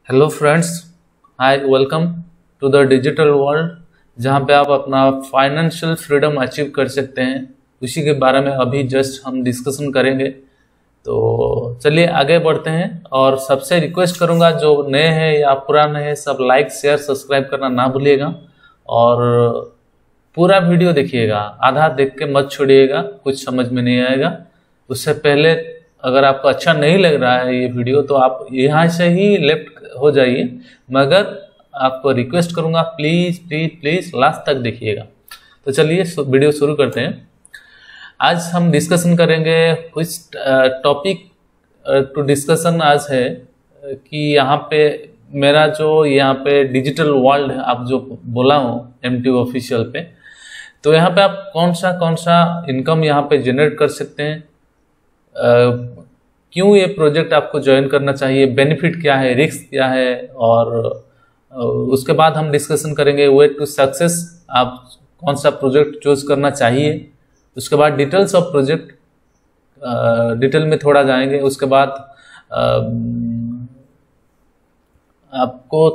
Hello friends, hi, welcome to the digital world, जहाँ पे आप अपना फाइनेंशियल फ्रीडम अचीव कर सकते हैं। उसी के बारे में अभी जस्ट हम डिस्कशन करेंगे। तो चलिए आगे बढ़ते हैं। और सबसे रिक्वेस्ट करूँगा, जो नए हैं या पुराने हैं, सब लाइक शेयर सब्सक्राइब करना ना भूलिएगा और पूरा वीडियो देखिएगा, आधा देख के मत छोड़िएगा, कुछ समझ में नहीं आएगा। उससे पहले अगर आपको अच्छा नहीं लग रहा है ये वीडियो तो आप यहाँ से ही लेफ्ट हो जाइए, मगर आपको रिक्वेस्ट करूँगा प्लीज़ प्लीज़ प्लीज़ लास्ट तक देखिएगा। तो चलिए वीडियो शुरू करते हैं। आज हम डिस्कशन करेंगे कुछ टॉपिक टू डिस्कशन आज है कि यहाँ पे मेरा जो यहाँ पे डिजिटल वर्ल्ड है, आप जो बोला हूँ MTU ऑफिशियल पे, तो यहाँ पे आप कौन सा इनकम यहाँ पे जनरेट कर सकते हैं, क्यों ये प्रोजेक्ट आपको ज्वाइन करना चाहिए, बेनिफिट क्या है, रिस्क क्या है, और उसके बाद हम डिस्कशन करेंगे वे टू सक्सेस, आप कौन सा प्रोजेक्ट चूज करना चाहिए। उसके बाद डिटेल्स ऑफ प्रोजेक्ट, डिटेल में थोड़ा जाएंगे। उसके बाद आपको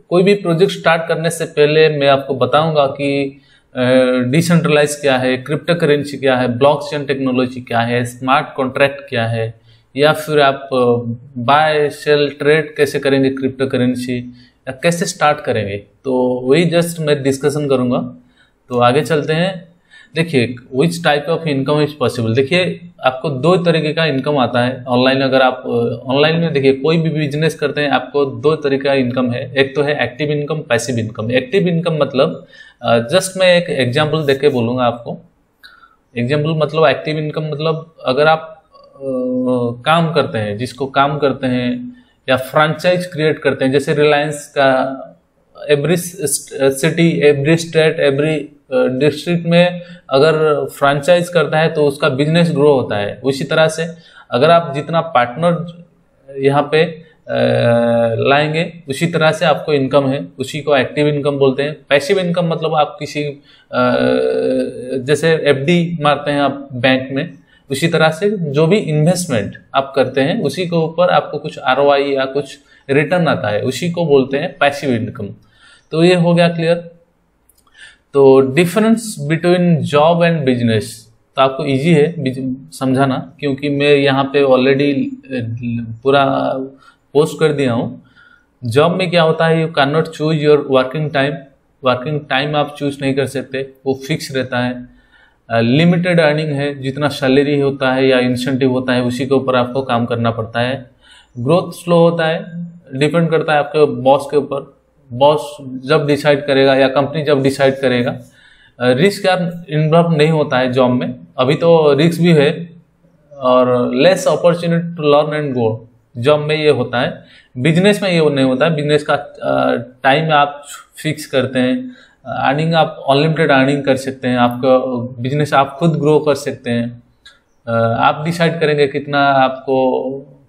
कोई भी प्रोजेक्ट स्टार्ट करने से पहले मैं आपको बताऊंगा कि डिसेंट्रलाइज क्या है, क्रिप्टो करेंसी क्या है, ब्लॉकचेन टेक्नोलॉजी क्या है, स्मार्ट कॉन्ट्रैक्ट क्या है, या फिर आप बाय सेल ट्रेड कैसे करेंगे क्रिप्टो करेंसी, या कैसे स्टार्ट करेंगे। तो वही जस्ट मैं डिस्कशन करूंगा। तो आगे चलते हैं। देखिए, which type of income is possible. देखिए, आपको दो तरीके का इनकम आता है ऑनलाइन। अगर आप ऑनलाइन में देखिए कोई भी बिजनेस करते हैं, आपको दो तरीके का इनकम है। एक तो है active income, passive income. Active income मतलब जस्ट मैं एक एग्जांपल देके बोलूँगा आपको। एग्जांपल मतलब एक्टिव इनकम मतलब अगर आप काम करते हैं, जिसको काम करते हैं या फ्रेंचाइज क्रिएट करते हैं, जैसे रिलायंस का every city, every state, every district में अगर फ्रेंचाइज करता है तो उसका बिजनेस ग्रो होता है। उसी तरह से अगर आप जितना पार्टनर यहाँ पे लाएंगे, उसी तरह से आपको इनकम है, उसी को एक्टिव इनकम बोलते हैं। पैसिव इनकम मतलब आप किसी जैसे FD मारते हैं आप बैंक में, उसी तरह से जो भी इन्वेस्टमेंट आप करते हैं उसी के ऊपर आपको कुछ ROI या कुछ रिटर्न आता है, उसी को बोलते हैं पैसिव इनकम। तो ये हो गया क्लियर। तो difference between job and business तो आपको इजी है समझाना, क्योंकि मैं यहाँ पे ऑलरेडी पूरा पोस्ट कर दिया हूँ। जॉब में क्या होता है, you can not choose your working time. Working time आप चूज नहीं कर सकते, वो फिक्स रहता है। लिमिटेड अर्निंग है, जितना सैलरी होता है या इंसेंटिव होता है उसी के ऊपर आपको काम करना पड़ता है। ग्रोथ स्लो होता है, डिपेंड करता है आपके बॉस के ऊपर। बॉस जब डिसाइड करेगा या कंपनी जब डिसाइड करेगा। रिस्क यार इन्वॉल्व नहीं होता है जॉब में, अभी तो रिस्क भी है, और less opportunity to learn and grow job में ये होता है। बिजनेस में ये नहीं होता है। बिजनेस का टाइम आप फिक्स करते हैं, अर्निंग आप अनलिमिटेड अर्निंग कर सकते हैं, आपका बिजनेस आप खुद ग्रो कर सकते हैं। आप डिसाइड करेंगे कितना आपको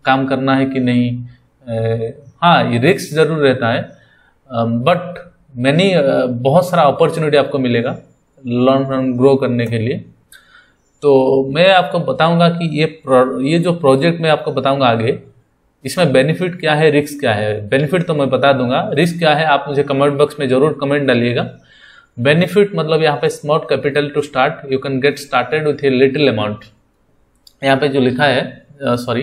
काम करना है कि नहीं। हाँ, ये रिस्क जरूर रहता है, बट बहुत सारा अपॉर्चुनिटी आपको मिलेगा लर्न एंड ग्रो करने के लिए। तो मैं आपको बताऊंगा कि ये जो प्रोजेक्ट मैं आपको बताऊंगा आगे, इसमें बेनिफिट क्या है, रिस्क क्या है। बेनिफिट तो मैं बता दूंगा, रिस्क क्या है आप मुझे कमेंट बॉक्स में जरूर कमेंट डालिएगा। बेनिफिट मतलब यहाँ पे small capital to start, you can get started with a little amount. यहाँ पे जो लिखा है सॉरी,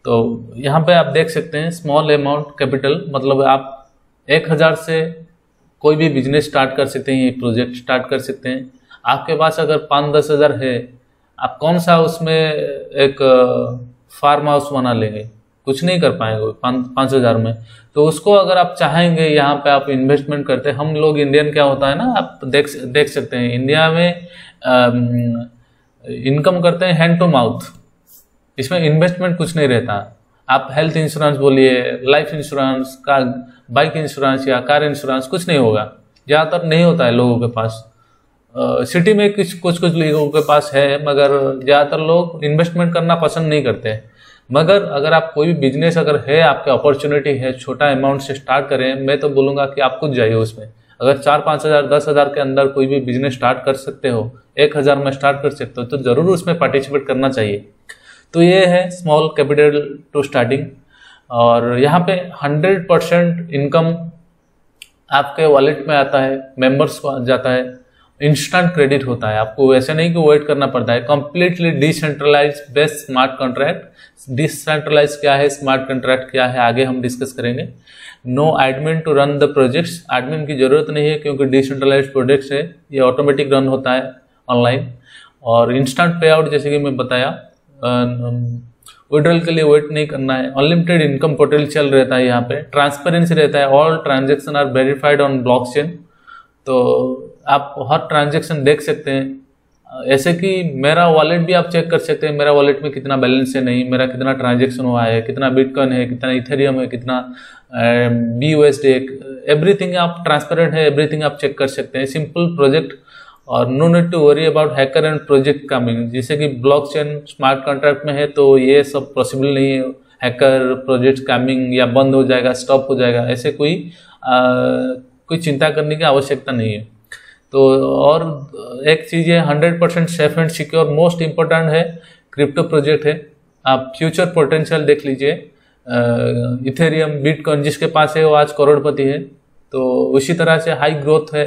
तो यहाँ पे आप देख सकते हैं स्मॉल अमाउंट कैपिटल मतलब आप 1000 से कोई भी बिजनेस स्टार्ट कर सकते हैं, ये प्रोजेक्ट स्टार्ट कर सकते हैं। आपके पास अगर 5-10 हज़ार है, आप कौन सा उसमें एक फार्म हाउस बना लेंगे, कुछ नहीं कर पाएंगे 5 हज़ार में। तो उसको अगर आप चाहेंगे यहाँ पे आप इन्वेस्टमेंट करते हैं, हम लोग इंडियन क्या होता है ना, आप देख सकते हैं इंडिया में इनकम करते हैं हैंड टू माउथ, इसमें इन्वेस्टमेंट कुछ नहीं रहता। आप हेल्थ इंश्योरेंस बोलिए, लाइफ इंश्योरेंस, का बाइक इंश्योरेंस या कार इंश्योरेंस, कुछ नहीं होगा, ज़्यादातर नहीं होता है लोगों के पास। सिटी में कुछ लोगों के पास है, मगर ज़्यादातर लोग इन्वेस्टमेंट करना पसंद नहीं करते। मगर अगर आप कोई भी बिजनेस अगर है, आपके अपॉर्चुनिटी है, छोटा अमाउंट से स्टार्ट करें, मैं तो बोलूँगा कि आप खुद जाइए उसमें। अगर 4-5 हज़ार 10 हज़ार के अंदर कोई भी बिजनेस स्टार्ट कर सकते हो, 1000 में स्टार्ट कर सकते हो, तो ज़रूर उसमें पार्टिसिपेट करना चाहिए। तो ये है स्मॉल कैपिटल टू स्टार्टिंग। और यहाँ पे 100% इनकम आपके वॉलेट में आता है, मेंबर्स को जाता है, इंस्टेंट क्रेडिट होता है, आपको वैसे नहीं कि वेट करना पड़ता है। Completely decentralize based smart contract. Decentralize क्या है, स्मार्ट कॉन्ट्रैक्ट क्या है, आगे हम डिस्कस करेंगे। No admin to run the projects, admin की जरूरत नहीं है क्योंकि डिसेंट्रलाइज प्रोजेक्ट्स है, ये ऑटोमेटिक रन होता है ऑनलाइन। और इंस्टेंट पे आउट, जैसे कि मैं बताया, विड्रॉल के लिए वेट नहीं करना है। अनलिमिटेड इनकम पोटेंशियल रहता है यहाँ पे। ट्रांसपेरेंसी रहता है, all transaction are verified on blockchain, तो आप हर ट्रांजेक्शन देख सकते हैं। ऐसे कि मेरा वॉलेट भी आप चेक कर सकते हैं, मेरा वॉलेट में कितना बैलेंस है, नहीं मेरा कितना ट्रांजेक्शन हुआ है, कितना बिटकॉइन है, कितना इथेरियम है, कितना BUSD है, एवरीथिंग आप ट्रांसपेरेंट है, एवरीथिंग आप चेक कर सकते हैं। सिंपल प्रोजेक्ट और no need to worry about hacker and project coming. जैसे कि ब्लॉकचेन स्मार्ट कॉन्ट्रैक्ट में है तो ये सब पॉसिबल नहीं है, हैकर प्रोजेक्ट कमिंग या बंद हो जाएगा, स्टॉप हो जाएगा, ऐसे कोई चिंता करने की आवश्यकता नहीं है। तो और एक चीज़ है, 100% safe and secure, most important है, क्रिप्टो प्रोजेक्ट है। आप फ्यूचर पोटेंशियल देख लीजिए, इथेरियम, बिटकॉइन जिसके पास है वो आज करोड़पति है, तो उसी तरह से हाई ग्रोथ है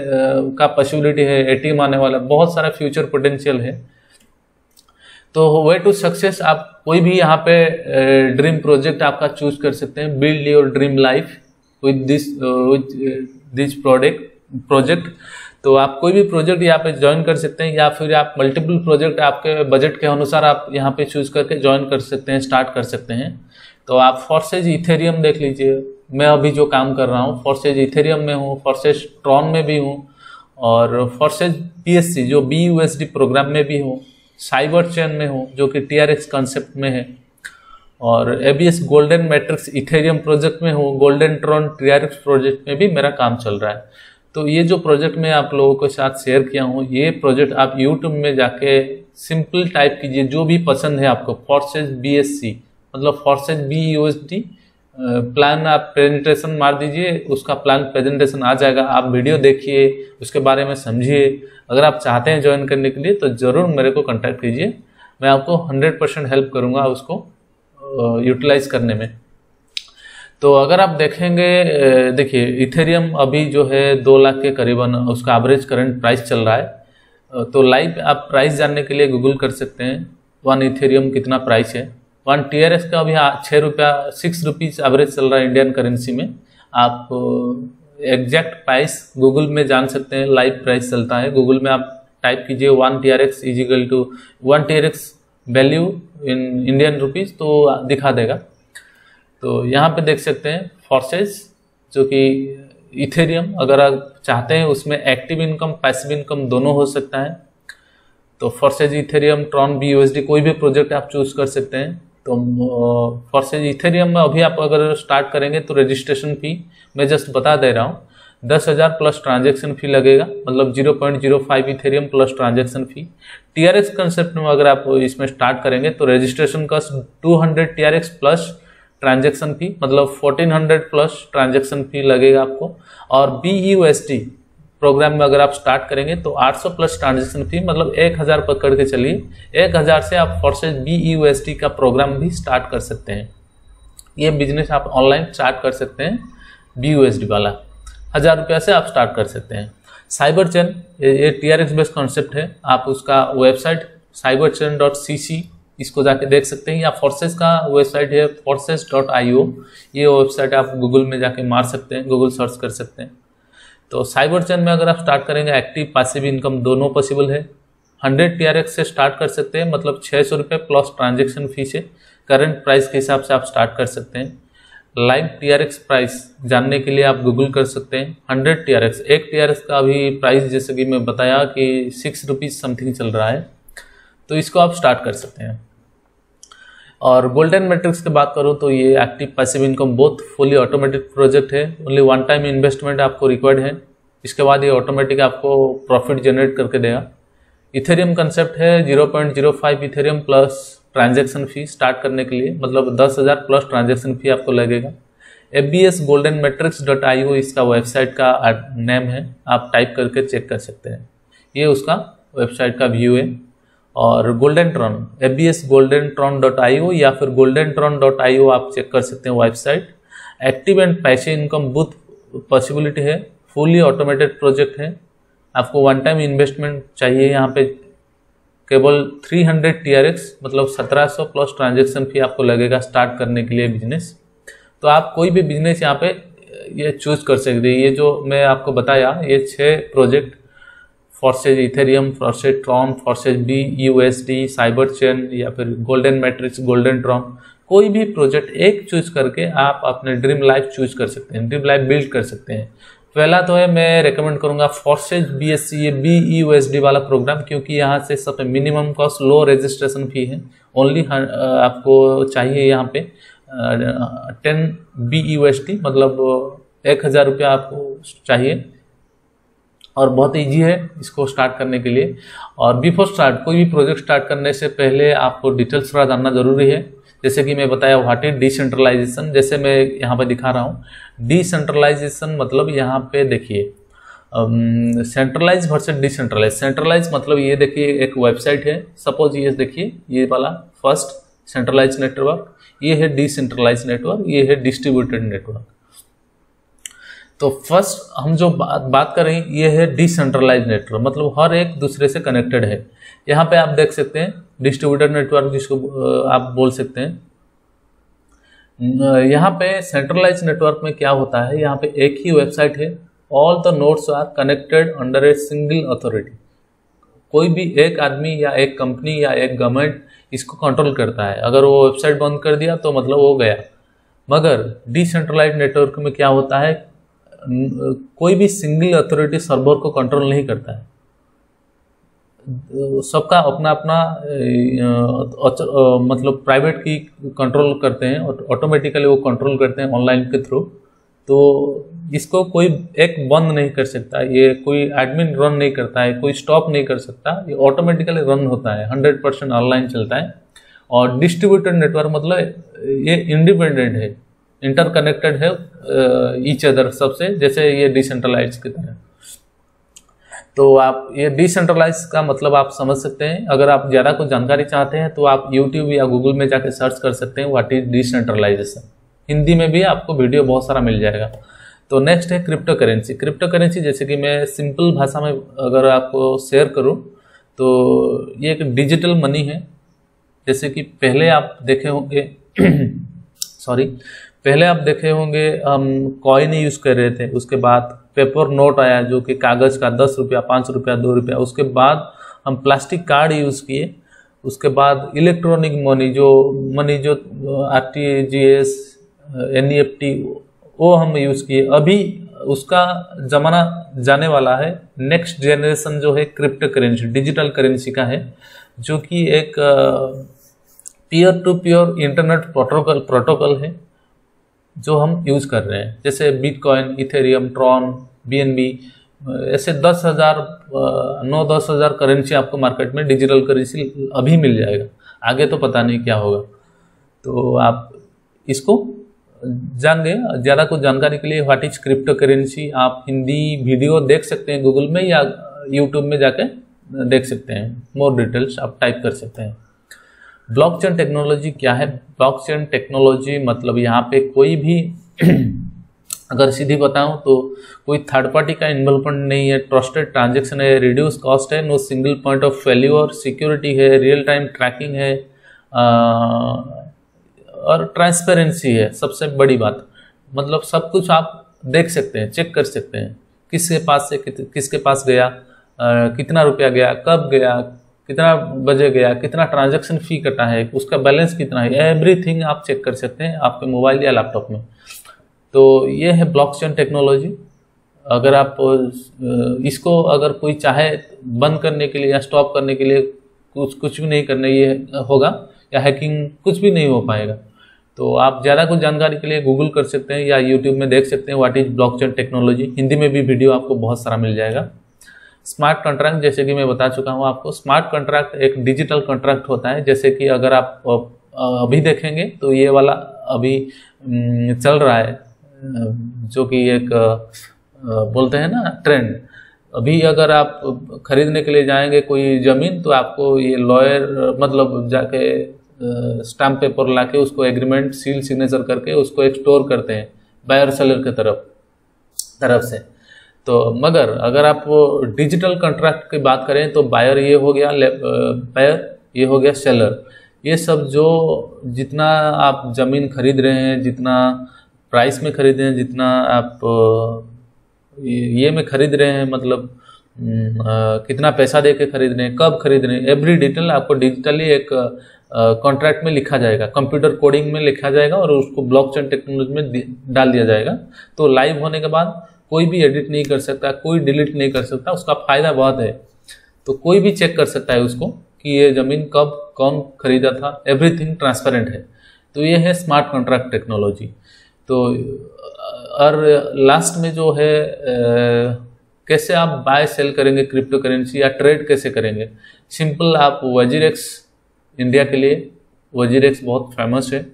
का पॉसिबिलिटी है, ATM आने वाला, बहुत सारा फ्यूचर पोटेंशियल है। तो वे टू सक्सेस, आप कोई भी यहाँ पे ड्रीम प्रोजेक्ट आपका चूज कर सकते हैं। Build your dream life with this project. तो आप कोई भी प्रोजेक्ट यहाँ पे ज्वाइन कर सकते हैं, या फिर आप मल्टीपल प्रोजेक्ट आपके बजट के अनुसार आप यहाँ पे चूज करके ज्वाइन कर सकते हैं, स्टार्ट कर सकते हैं। तो आप फॉर्सेज इथेरियम देख लीजिए, मैं अभी जो काम कर रहा हूँ फॉर्सेज इथेरियम में हूँ, फॉर्सेज ट्रॉन में भी हूँ, और फॉर्सेज PSC जो BUSD प्रोग्राम में भी हूँ, साइबर चेन में हूँ जो कि TRX कॉन्सेप्ट में है, और ABS golden matrix Ethereum project में हूँ, गोल्डन ट्रॉन TRX प्रोजेक्ट में भी मेरा काम चल रहा है। तो ये जो प्रोजेक्ट मैं आप लोगों के साथ शेयर किया हूँ, ये प्रोजेक्ट आप YouTube में जाके सिंपल टाइप कीजिए, जो भी पसंद है आपको, फॉर्सेज BSC मतलब फॉर्सेज BUSD प्लान, आप प्रेजेंटेशन मार दीजिए, उसका प्लान प्रेजेंटेशन आ जाएगा, आप वीडियो देखिए, उसके बारे में समझिए। अगर आप चाहते हैं ज्वाइन करने के लिए तो ज़रूर मेरे को कांटेक्ट कीजिए, मैं आपको 100% हेल्प करूँगा उसको यूटिलाइज करने में। तो अगर आप देखेंगे, देखिए इथेरियम अभी जो है 2 लाख के करीबन उसका एवरेज करंट प्राइस चल रहा है। तो लाइव आप प्राइस जानने के लिए गूगल कर सकते हैं, 1 इथेरियम कितना प्राइस है। 1 TRX का अभी 6 रुपीज़ एवरेज चल रहा है इंडियन करेंसी में। आप एग्जैक्ट प्राइस गूगल में जान सकते हैं, लाइव प्राइस चलता है। गूगल में आप टाइप कीजिए 1 TRX is equal to 1 TRX value in Indian rupees, तो दिखा देगा। तो यहाँ पे देख सकते हैं फॉर्सेज जो कि इथेरियम, अगर आप चाहते हैं उसमें एक्टिव इनकम पैसिव इनकम दोनों हो सकता है। तो फॉर्सेज इथेरियम, ट्रॉन BUSD कोई भी प्रोजेक्ट आप चूज कर सकते हैं। तो फॉर्सेज इथेरियम में अभी आप अगर स्टार्ट करेंगे तो रजिस्ट्रेशन फी मैं जस्ट बता दे रहा हूँ, 10,000 प्लस ट्रांजेक्शन फी लगेगा, मतलब 0.05 Ethereum plus transaction fee. TRX concept में अगर आप इसमें स्टार्ट करेंगे तो registration cost 200 TRX plus transaction fee, मतलब 1400 प्लस ट्रांजेक्शन फी लगेगा आपको। और BUSD प्रोग्राम में अगर आप स्टार्ट करेंगे तो 800 प्लस ट्रांजेक्शन फी, मतलब 1000 पकड़ के चलिए, 1000 से आप फॉर्सेज BUSD का प्रोग्राम भी स्टार्ट कर सकते हैं। ये बिजनेस आप ऑनलाइन स्टार्ट कर सकते हैं, BUSD वाला 1000 रुपया से आप स्टार्ट कर सकते हैं। साइबर चेन ये TRX बेस्ड कॉन्सेप्ट है, आप उसका वेबसाइट cyberchain.cc इसको जाके देख सकते हैं, या फोर्सेस का वेबसाइट है forces.io, ये वेबसाइट आप गूगल में जाके मार सकते हैं, गूगल सर्च कर सकते हैं। तो साइबर चेन में अगर आप स्टार्ट करेंगे, एक्टिव पैसिव इनकम दोनों पॉसिबल है। 100 TRX से स्टार्ट कर सकते हैं, मतलब 600 रुपये प्लस ट्रांजेक्शन फी से करंट प्राइस के हिसाब से आप स्टार्ट कर सकते हैं। लाइव TRX प्राइस जानने के लिए आप गूगल कर सकते हैं। 100 TRX, 1 TRX का अभी प्राइस जैसे कि मैं बताया कि 6 रुपीज़ समथिंग चल रहा है, तो इसको आप स्टार्ट कर सकते हैं। और गोल्डन मैट्रिक्स की बात करूं तो ये active passive income both fully automatic project है, ओनली 1 टाइम इन्वेस्टमेंट आपको रिक्वायर्ड है, इसके बाद ये ऑटोमेटिक आपको प्रॉफिट जनरेट करके देगा। इथेरियम कंसेप्ट है 0.05 इथेरियम प्लस ट्रांजेक्शन फी स्टार्ट करने के लिए, मतलब 10,000 प्लस ट्रांजेक्शन फी आपको लगेगा। ABS goldenmetrics.io इसका वेबसाइट का नेम है, आप टाइप करके चेक कर सकते हैं, ये उसका वेबसाइट का व्यू है। और गोल्डन ट्रॉन absgoldentron.io या फिर goldentron.io आप चेक कर सकते हैं website. Active and passive income booth possibility है, फुली ऑटोमेटेड प्रोजेक्ट है। आपको वन टाइम इन्वेस्टमेंट चाहिए यहाँ पे केवल 300 TRX मतलब 1700 प्लस ट्रांजेक्शन फी आपको लगेगा स्टार्ट करने के लिए बिजनेस। तो आप कोई भी बिजनेस यहाँ पे ये चूज कर सकते हैं। ये जो मैं आपको बताया ये 6 project, Forsage Ethereum, Forsage Tron, Forsage BUSD, cyber chain या फिर गोल्डन मैट्रिक्स, गोल्डन ट्रॉन, कोई भी प्रोजेक्ट एक चूज करके आप अपने ड्रीम लाइफ चूज कर सकते हैं, ड्रीम लाइफ बिल्ड कर सकते हैं। पहला तो है मैं रेकमेंड करूंगा फॉर्सेज BSC ये BUSD वाला प्रोग्राम, क्योंकि यहाँ से सब मिनिमम कॉस्ट, लो रजिस्ट्रेशन फी है। ओनली आपको चाहिए यहाँ पे 10 BUSD मतलब 1000 रुपया आपको चाहिए और बहुत इजी है इसको स्टार्ट करने के लिए। और बिफोर स्टार्ट कोई भी प्रोजेक्ट स्टार्ट करने से पहले आपको डिटेल्स थोड़ा जानना जरूरी है। जैसे कि मैं बताया व्हाट इज डिसेंट्रलाइजेशन, जैसे मैं यहाँ पे दिखा रहा हूँ। डिसेंट्रलाइजेशन मतलब यहाँ पे देखिए सेंट्रलाइज वर्सेस डिसेंट्रलाइज। सेंट्रलाइज मतलब ये देखिए एक वेबसाइट है, सपोज ये देखिए ये वाला फर्स्ट सेंट्रलाइज नेटवर्क, ये है डिसेंट्रलाइज नेटवर्क, ये है डिस्ट्रीब्यूटेड नेटवर्क। तो फर्स्ट हम जो बात कर रहे हैं ये है डिसेंट्रलाइज नेटवर्क, मतलब हर एक दूसरे से कनेक्टेड है। यहाँ पे आप देख सकते हैं डिस्ट्रीब्यूटेड नेटवर्क जिसको आप बोल सकते हैं। यहाँ पे सेंट्रलाइज नेटवर्क में क्या होता है, यहाँ पे एक ही वेबसाइट है, all the nodes are connected under a single authority. कोई भी एक आदमी या एक कंपनी या एक गवर्नमेंट इसको कंट्रोल करता है। अगर वो वेबसाइट बंद कर दिया तो मतलब वो गया। मगर डिसेंट्रलाइज नेटवर्क में क्या होता है, कोई भी सिंगल अथॉरिटी सर्वर को कंट्रोल नहीं करता है, सबका अपना अपना मतलब प्राइवेट की कंट्रोल करते हैं और ऑटोमेटिकली वो कंट्रोल करते हैं ऑनलाइन के थ्रू। तो इसको कोई एक बंद नहीं कर सकता, ये कोई एडमिन रन नहीं करता है, कोई स्टॉप नहीं कर सकता, ये ऑटोमेटिकली रन होता है, 100% ऑनलाइन चलता है। और डिस्ट्रीब्यूटेड नेटवर्क मतलब ये इंडिपेंडेंट है, इंटरकनेक्टेड है ईच अदर सबसे, जैसे ये डिसेंट्रलाइज की तरह। तो आप ये डिसेंट्रलाइज का मतलब आप समझ सकते हैं। अगर आप ज़्यादा कुछ जानकारी चाहते हैं तो आप यूट्यूब या गूगल में जाके सर्च कर सकते हैं व्हाट इज डिसेंट्रलाइजेशन। हिंदी में भी आपको वीडियो बहुत सारा मिल जाएगा। तो नेक्स्ट है क्रिप्टो करेंसी। क्रिप्टो करेंसी जैसे कि मैं सिंपल भाषा में अगर आपको शेयर करूं तो ये एक डिजिटल मनी है। जैसे कि पहले आप देखे होंगे पहले आप देखे होंगे हम कॉइन यूज़ कर रहे थे, उसके बाद पेपर नोट आया जो कि कागज़ का 10 रुपया, 5 रुपया, 2 रुपया, उसके बाद हम प्लास्टिक कार्ड यूज़ किए, उसके बाद इलेक्ट्रॉनिक मनी जो RTGS NEFT वो हम यूज़ किए। अभी उसका ज़माना जाने वाला है, नेक्स्ट जनरेशन जो है क्रिप्टो करेंसी, डिजिटल करेंसी का है, जो कि एक peer to peer internet protocol है जो हम यूज़ कर रहे हैं। जैसे बिटकॉइन, इथेरियम, ट्रॉन, BNB, ऐसे 9-10 हज़ार करेंसी आपको मार्केट में डिजिटल करेंसी अभी मिल जाएगा, आगे तो पता नहीं क्या होगा। तो आप इसको जान गए। ज़्यादा कुछ जानकारी के लिए व्हाट इज क्रिप्टो करेंसी आप हिंदी वीडियो देख सकते हैं गूगल में या यूट्यूब में जाके देख सकते हैं, मोर डिटेल्स आप टाइप कर सकते हैं। ब्लॉकचेन टेक्नोलॉजी क्या है? ब्लॉकचेन टेक्नोलॉजी मतलब यहाँ पे कोई भी अगर सीधी बताऊं तो कोई थर्ड पार्टी का इन्वॉल्वमेंट नहीं है, ट्रस्टेड ट्रांजैक्शन है, रिड्यूस कॉस्ट है, no single point of failure, security है, रियल टाइम ट्रैकिंग है और ट्रांसपेरेंसी है। सबसे बड़ी बात मतलब सब कुछ आप देख सकते हैं, चेक कर सकते हैं, किसके पास से किसके पास गया, कितना रुपया गया, कब गया, कितना बजे गया, कितना ट्रांजैक्शन फी कटा है, उसका बैलेंस कितना है, एवरीथिंग आप चेक कर सकते हैं आपके मोबाइल या लैपटॉप में। तो ये है ब्लॉकचेन टेक्नोलॉजी। अगर आप इसको अगर कोई चाहे बंद करने के लिए या स्टॉप करने के लिए कुछ भी नहीं करना ये होगा, या हैकिंग कुछ भी नहीं हो पाएगा। तो आप ज़्यादा कुछ जानकारी के लिए गूगल कर सकते हैं या यूट्यूब में देख सकते हैं what is blockchain technology. Hindi में भी वीडियो आपको बहुत सारा मिल जाएगा। स्मार्ट कॉन्ट्रैक्ट जैसे कि मैं बता चुका हूँ आपको, स्मार्ट कॉन्ट्रैक्ट एक डिजिटल कॉन्ट्रैक्ट होता है। जैसे कि अगर आप अभी देखेंगे तो ये वाला अभी चल रहा है जो कि एक बोलते हैं ना ट्रेंड, अभी अगर आप खरीदने के लिए जाएंगे कोई ज़मीन, तो आपको ये लॉयर मतलब जाके स्टाम्प पेपर लाके उसको एग्रीमेंट सील सिग्नेचर करके उसको एक्सटोर करते हैं बायर सेलर के तरफ से। तो मगर अगर आप डिजिटल कॉन्ट्रैक्ट की बात करें तो बायर ये हो गया, बायर ये हो गया सेलर। ये सब जो जितना आप ज़मीन खरीद रहे हैं, जितना प्राइस में खरीद रहे हैं, जितना आप ये में खरीद रहे हैं, मतलब कितना पैसा दे के खरीद रहे हैं, कब खरीद रहे हैं, एवरी डिटेल आपको डिजिटली एक कॉन्ट्रैक्ट में लिखा जाएगा, कंप्यूटर कोडिंग में लिखा जाएगा और उसको ब्लॉकचेन टेक्नोलॉजी में डाल दिया जाएगा। तो लाइव होने के बाद कोई भी एडिट नहीं कर सकता, कोई डिलीट नहीं कर सकता। उसका फ़ायदा बहुत है, तो कोई भी चेक कर सकता है उसको कि ये ज़मीन कब कौन खरीदा था, एवरीथिंग ट्रांसपेरेंट है। तो ये है स्मार्ट कॉन्ट्रैक्ट टेक्नोलॉजी। तो और लास्ट में जो है कैसे आप बाय सेल करेंगे क्रिप्टो करेंसी या ट्रेड कैसे करेंगे। सिंपल, आप वजीरेक्स इंडिया के लिए वजीरेक्स बहुत फेमस है,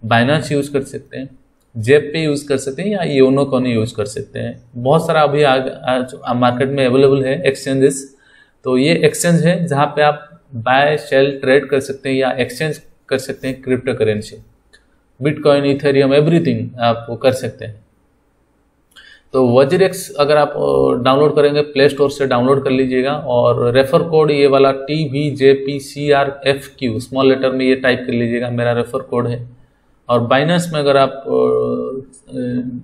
बाइनेंस यूज़ कर सकते हैं, जेप पे यूज़ कर सकते हैं या योनो कॉइन यूज़ कर सकते हैं। बहुत सारा अभी आज मार्केट में अवेलेबल है एक्सचेंजेस। तो ये एक्सचेंज है जहाँ पे आप बाय सेल ट्रेड कर सकते हैं या एक्सचेंज कर सकते हैं crypto currency, bitcoin, Ethereum, everything आप कर सकते हैं। तो वजीरेक्स अगर आप डाउनलोड करेंगे प्ले स्टोर से डाउनलोड कर लीजिएगा और रेफर कोड ये वाला TVJPCRFQ स्मॉल लेटर में ये टाइप कर लीजिएगा, मेरा रेफर कोड है। और बाइनेंस में अगर आप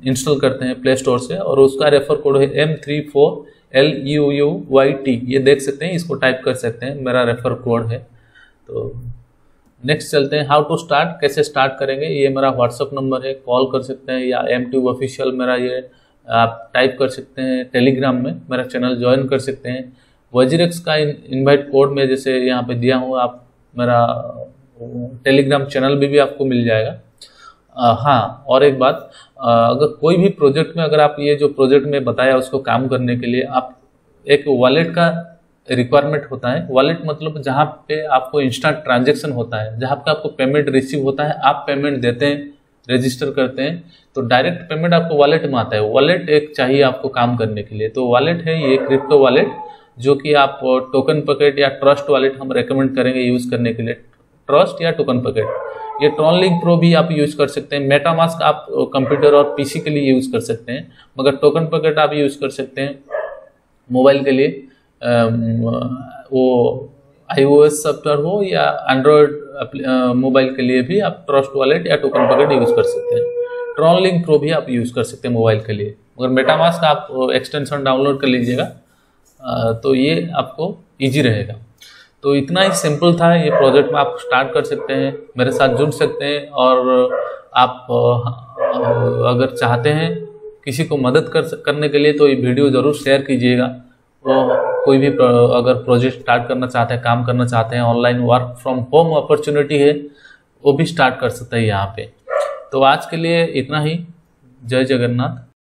इंस्टॉल करते हैं प्ले स्टोर से और उसका रेफर कोड है M34LUUYT, ये देख सकते हैं, इसको टाइप कर सकते हैं, मेरा रेफर कोड है। तो नेक्स्ट चलते हैं, हाउ टू स्टार्ट, कैसे स्टार्ट करेंगे। ये मेरा व्हाट्सअप नंबर है, कॉल कर सकते हैं या MTube ऑफिशियल मेरा ये आप टाइप कर सकते हैं। टेलीग्राम में मेरा चैनल ज्वाइन कर सकते हैं। वजीरेक्स का इनवाइट कोड में जैसे यहाँ पे दिया हूँ, आप मेरा टेलीग्राम चैनल भी आपको मिल जाएगा। हाँ, और एक बात, अगर कोई भी प्रोजेक्ट में, अगर आप ये जो प्रोजेक्ट में बताया उसको काम करने के लिए आप एक वॉलेट का रिक्वायरमेंट होता है। वॉलेट मतलब जहाँ पे आपको इंस्टेंट ट्रांजैक्शन होता है, जहाँ पे आपको पेमेंट रिसीव होता है, आप पेमेंट देते हैं, रजिस्टर करते हैं, तो डायरेक्ट पेमेंट आपको वॉलेट में आता है। वॉलेट एक चाहिए आपको काम करने के लिए, तो वॉलेट है ये क्रिप्टो वॉलेट, जो कि आप टोकन पकेट या ट्रस्ट वॉलेट हम रेकमेंड करेंगे यूज़ करने के लिए। ट्रस्ट या टोकन पकेट, ये ट्रॉनलिंक प्रो भी आप यूज़ कर सकते हैं। मेटामास्क आप कंप्यूटर और पीसी के लिए यूज़ कर सकते हैं, मगर टोकन पकेट आप यूज़ कर सकते हैं मोबाइल के लिए। वो iOS सॉफ्टवेयर हो या एंड्रॉयड मोबाइल के लिए भी आप ट्रस्ट वॉलेट या टोकन पकेट यूज़ कर सकते हैं। ट्रॉनलिंक प्रो भी आप यूज़ कर सकते हैं मोबाइल के लिए, मगर मेटामास्क आप एक्सटेंशन डाउनलोड कर लीजिएगा, तो ये आपको ईजी रहेगा। तो इतना ही सिंपल था, ये प्रोजेक्ट में आप स्टार्ट कर सकते हैं, मेरे साथ जुड़ सकते हैं। और आप अगर चाहते हैं किसी को मदद करने के लिए तो ये वीडियो ज़रूर शेयर कीजिएगा। वो कोई भी अगर प्रोजेक्ट स्टार्ट करना चाहते हैं, काम करना चाहते हैं, online work from home opportunity है, वो भी स्टार्ट कर सकते हैं यहाँ पे। तो आज के लिए इतना ही। जय जगन्नाथ।